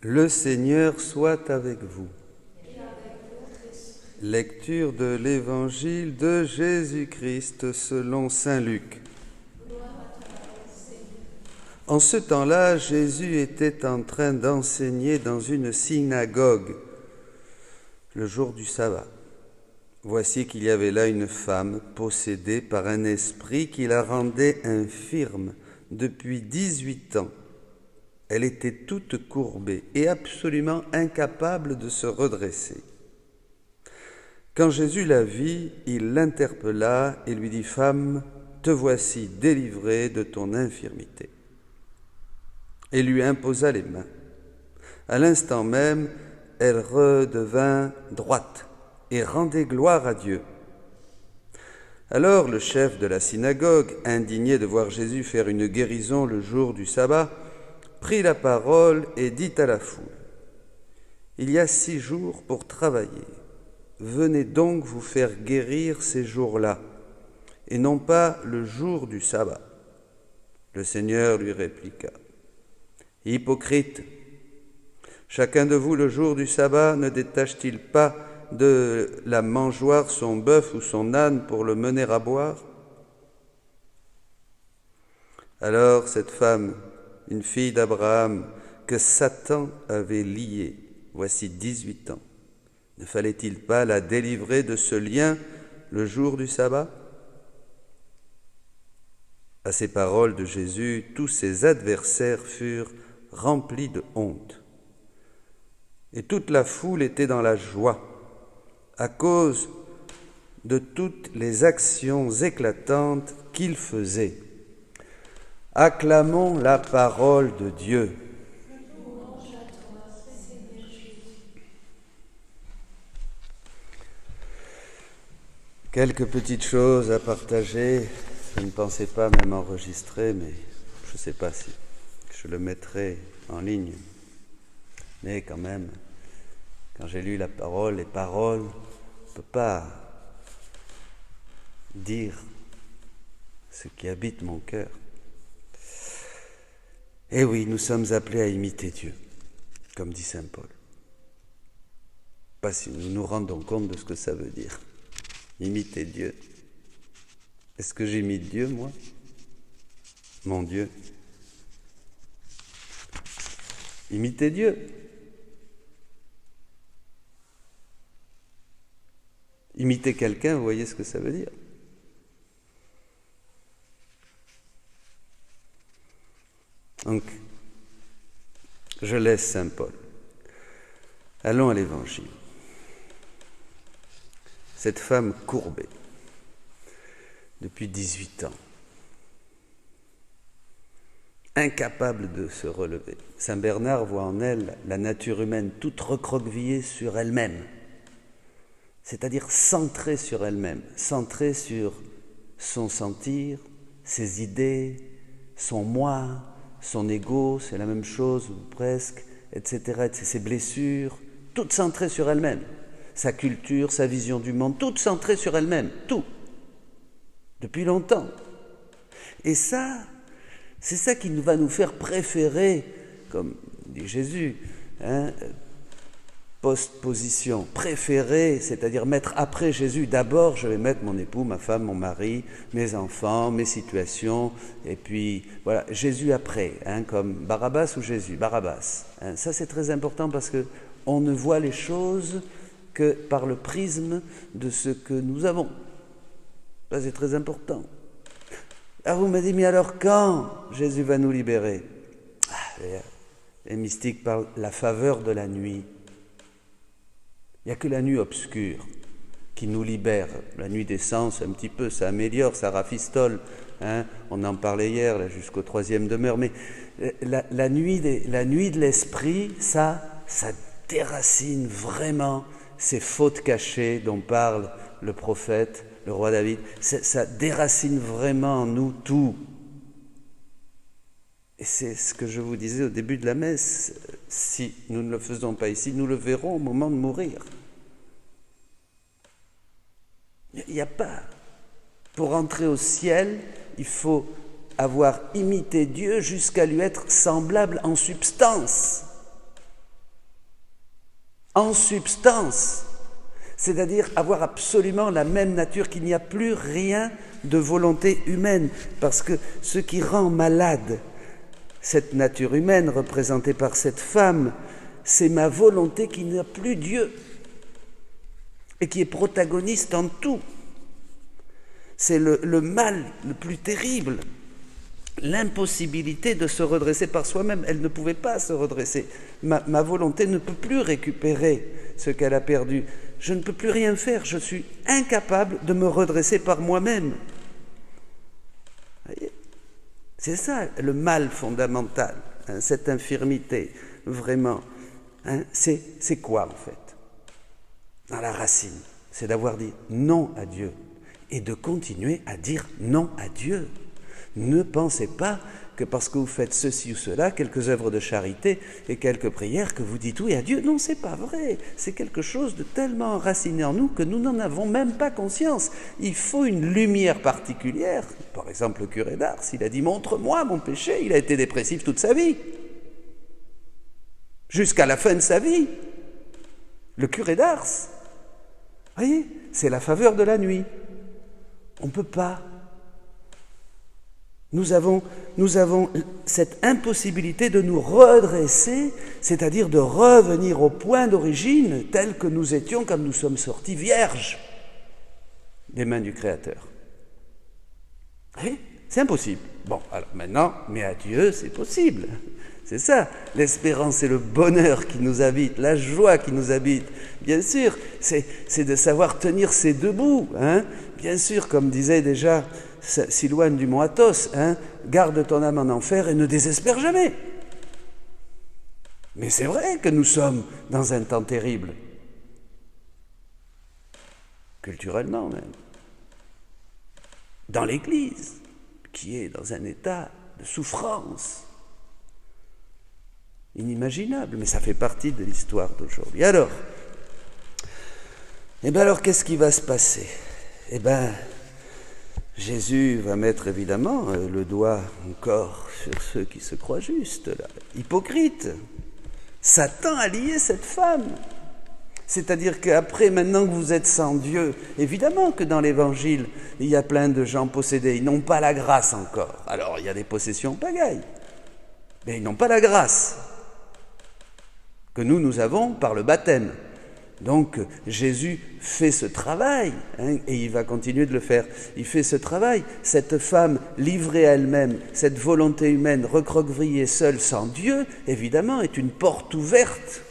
Le Seigneur soit avec vous. Lecture de l'Évangile de Jésus-Christ selon saint Luc. En ce temps-là, Jésus était en train d'enseigner dans une synagogue le jour du sabbat. Voici qu'il y avait là une femme possédée par un esprit qui la rendait infirme depuis 18 ans. Elle était toute courbée et absolument incapable de se redresser. Quand Jésus la vit, il l'interpella et lui dit « Femme, te voici délivrée de ton infirmité. » Et lui imposa les mains. À l'instant même, elle redevint droite et rendait gloire à Dieu. Alors le chef de la synagogue, indigné de voir Jésus faire une guérison le jour du sabbat, prit la parole et dit à la foule : « Il y a 6 jours pour travailler. Venez donc vous faire guérir ces jours-là, et non pas le jour du sabbat. » Le Seigneur lui répliqua : « Hypocrite, chacun de vous le jour du sabbat ne détache-t-il pas de la mangeoire son bœuf ou son âne pour le mener à boire ? » Alors cette femme, une fille d'Abraham, que Satan avait liée, voici 18 ans, ne fallait-il pas la délivrer de ce lien le jour du sabbat ? À ces paroles de Jésus, tous ses adversaires furent remplis de honte. Et toute la foule était dans la joie à cause de toutes les actions éclatantes qu'il faisait. Acclamons la parole de Dieu. Quelques petites choses à partager. Je ne pensais pas même enregistrer, mais je ne sais pas si je le mettrai en ligne. Mais quand même, quand j'ai lu les paroles, on ne peut pas dire ce qui habite mon cœur. Eh oui, nous sommes appelés à imiter Dieu, comme dit saint Paul. Pas si nous nous rendons compte de ce que ça veut dire. Imiter Dieu. Est-ce que j'imite Dieu, moi ? Mon Dieu. Imiter Dieu. Imiter quelqu'un, vous voyez ce que ça veut dire ? Donc, je laisse saint Paul. Allons à l'Évangile. Cette femme courbée, depuis 18 ans, incapable de se relever. Saint Bernard voit en elle la nature humaine toute recroquevillée sur elle-même, c'est-à-dire centrée sur elle-même, centrée sur son sentir, ses idées, son moi, son ego, c'est la même chose, ou presque, etc., ses blessures, toutes centrées sur elle-même. Sa culture, sa vision du monde, toutes centrées sur elle-même, tout, depuis longtemps. Et ça, c'est ça qui va nous faire préférer, comme dit Jésus, post-position, préférer, c'est-à-dire mettre après Jésus. D'abord, je vais mettre mon époux, ma femme, mon mari, mes enfants, mes situations, et puis voilà, Jésus après, comme Barabbas ou Jésus, Barabbas. Ça, c'est très important parce qu'on ne voit les choses que par le prisme de ce que nous avons. Ça, c'est très important. Alors vous m'avez dit, mais alors quand Jésus va nous libérer ? Les mystiques parlent de la faveur de la nuit. Il n'y a que la nuit obscure qui nous libère. La nuit des sens, un petit peu, ça améliore, ça rafistole. On en parlait hier, là, jusqu'au 3e demeure. Mais la nuit de l'esprit, ça déracine vraiment ces fautes cachées dont parle le prophète, le roi David. Ça déracine vraiment en nous tout. Et c'est ce que je vous disais au début de la messe. Si nous ne le faisons pas ici, nous le verrons au moment de mourir. Il n'y a pas. Pour entrer au ciel, il faut avoir imité Dieu jusqu'à lui être semblable en substance. en substance, c'est-à-dire avoir absolument la même nature, qu'il n'y a plus rien de volonté humaine, parce que ce qui rend malade cette nature humaine représentée par cette femme, c'est ma volonté qui n'a plus Dieu et qui est protagoniste en tout. C'est le mal le plus terrible, l'impossibilité de se redresser par soi-même. Elle ne pouvait pas se redresser. Ma volonté ne peut plus récupérer ce qu'elle a perdu. Je ne peux plus rien faire. Je suis incapable de me redresser par moi-même. Voyez ? C'est ça le mal fondamental, hein, cette infirmité, vraiment. Hein, c'est quoi en fait ? Dans la racine, c'est d'avoir dit non à Dieu et de continuer à dire non à Dieu. Ne pensez pas que parce que vous faites ceci ou cela, quelques œuvres de charité et quelques prières, que vous dites oui à Dieu. Non, c'est pas vrai. C'est quelque chose de tellement enraciné en nous que nous n'en avons même pas conscience. Il faut une lumière particulière. Par exemple, le curé d'Ars, il a dit « Montre-moi mon péché ». Il a été dépressif toute sa vie. Jusqu'à la fin de sa vie. Le curé d'Ars. Voyez, c'est la faveur de la nuit. On ne peut pas. Nous avons cette impossibilité de nous redresser, c'est-à-dire de revenir au point d'origine tel que nous étions quand nous sommes sortis vierges des mains du Créateur. Oui, c'est impossible. Bon, alors maintenant, mais à Dieu, c'est possible. C'est ça, l'espérance et le bonheur qui nous habite, la joie qui nous habite. Bien sûr, c'est de savoir tenir ses deux bouts. Hein. Bien sûr, comme disait déjà Silouane du Mont-Athos, hein, garde ton âme en enfer et ne désespère jamais. Mais c'est vrai que nous sommes dans un temps terrible. Culturellement même. Dans l'Église, qui est dans un état de souffrance inimaginable, mais ça fait partie de l'histoire d'aujourd'hui. Alors, qu'est-ce qui va se passer ? Jésus va mettre évidemment le doigt encore sur ceux qui se croient justes, là. Hypocrite. Satan a lié cette femme. C'est-à-dire qu'après, maintenant que vous êtes sans Dieu, évidemment que dans l'Évangile, il y a plein de gens possédés. Ils n'ont pas la grâce encore. Alors, il y a des possessions pagailles. Mais ils n'ont pas la grâce que nous avons par le baptême. Donc Jésus fait ce travail, hein, et il va continuer de le faire. Il fait ce travail. Cette femme livrée à elle-même, cette volonté humaine recroquevillée seule sans Dieu, évidemment, est une porte ouverte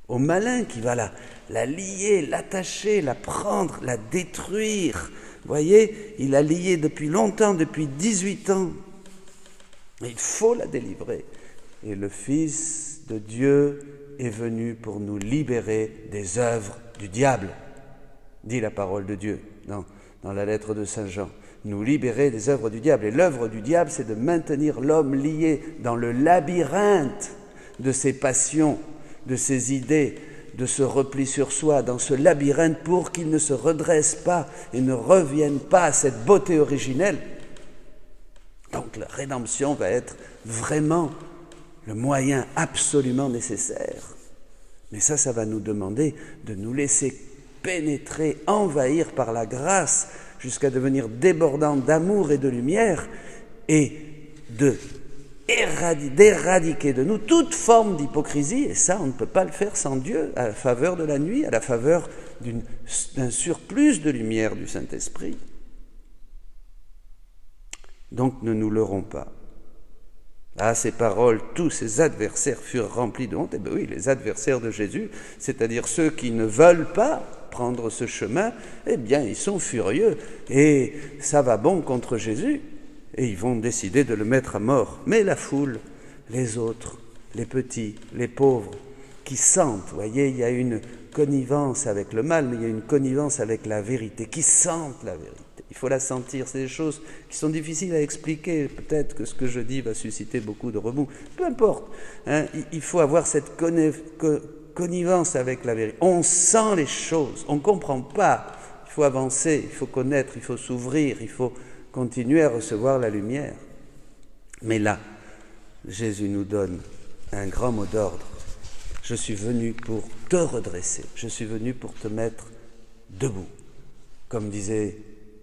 au malin qui va la lier, l'attacher, la prendre, la détruire. Vous voyez, il l'a liée depuis longtemps, depuis 18 ans. Et il faut la délivrer. Et le Fils de Dieu est venu pour nous libérer des œuvres du diable, dit la parole de Dieu dans la lettre de Saint Jean. Nous libérer des œuvres du diable. Et l'œuvre du diable, c'est de maintenir l'homme lié dans le labyrinthe de ses passions, de ses idées, de ce repli sur soi, dans ce labyrinthe pour qu'il ne se redresse pas et ne revienne pas à cette beauté originelle. Donc la rédemption va être vraiment le moyen absolument nécessaire. Mais ça va nous demander de nous laisser pénétrer, envahir par la grâce, jusqu'à devenir débordant d'amour et de lumière, et d'éradiquer de nous toute forme d'hypocrisie. Et ça, on ne peut pas le faire sans Dieu, à la faveur de la nuit, à la faveur d'un surplus de lumière du Saint-Esprit. Donc ne nous leurrons pas. À ces paroles, tous ses adversaires furent remplis de honte. Eh bien oui, les adversaires de Jésus, c'est-à-dire ceux qui ne veulent pas prendre ce chemin, eh bien, ils sont furieux. Et ça va bon contre Jésus. Et ils vont décider de le mettre à mort. Mais la foule, les autres, les petits, les pauvres, qui sentent, vous voyez, il y a une connivence avec le mal, mais il y a une connivence avec la vérité, qui sentent la vérité. Il faut la sentir. C'est des choses qui sont difficiles à expliquer. Peut-être que ce que je dis va susciter beaucoup de remous. Peu importe. Hein, il faut avoir cette connivence avec la vérité. On sent les choses. On ne comprend pas. Il faut avancer, il faut connaître, il faut s'ouvrir, il faut continuer à recevoir la lumière. Mais là, Jésus nous donne un grand mot d'ordre. Je suis venu pour te redresser, je suis venu pour te mettre debout. Comme disait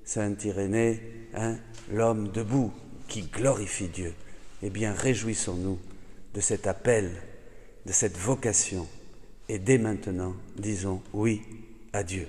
saint Irénée, l'homme debout qui glorifie Dieu. Eh bien, réjouissons-nous de cet appel, de cette vocation, et dès maintenant, disons oui à Dieu.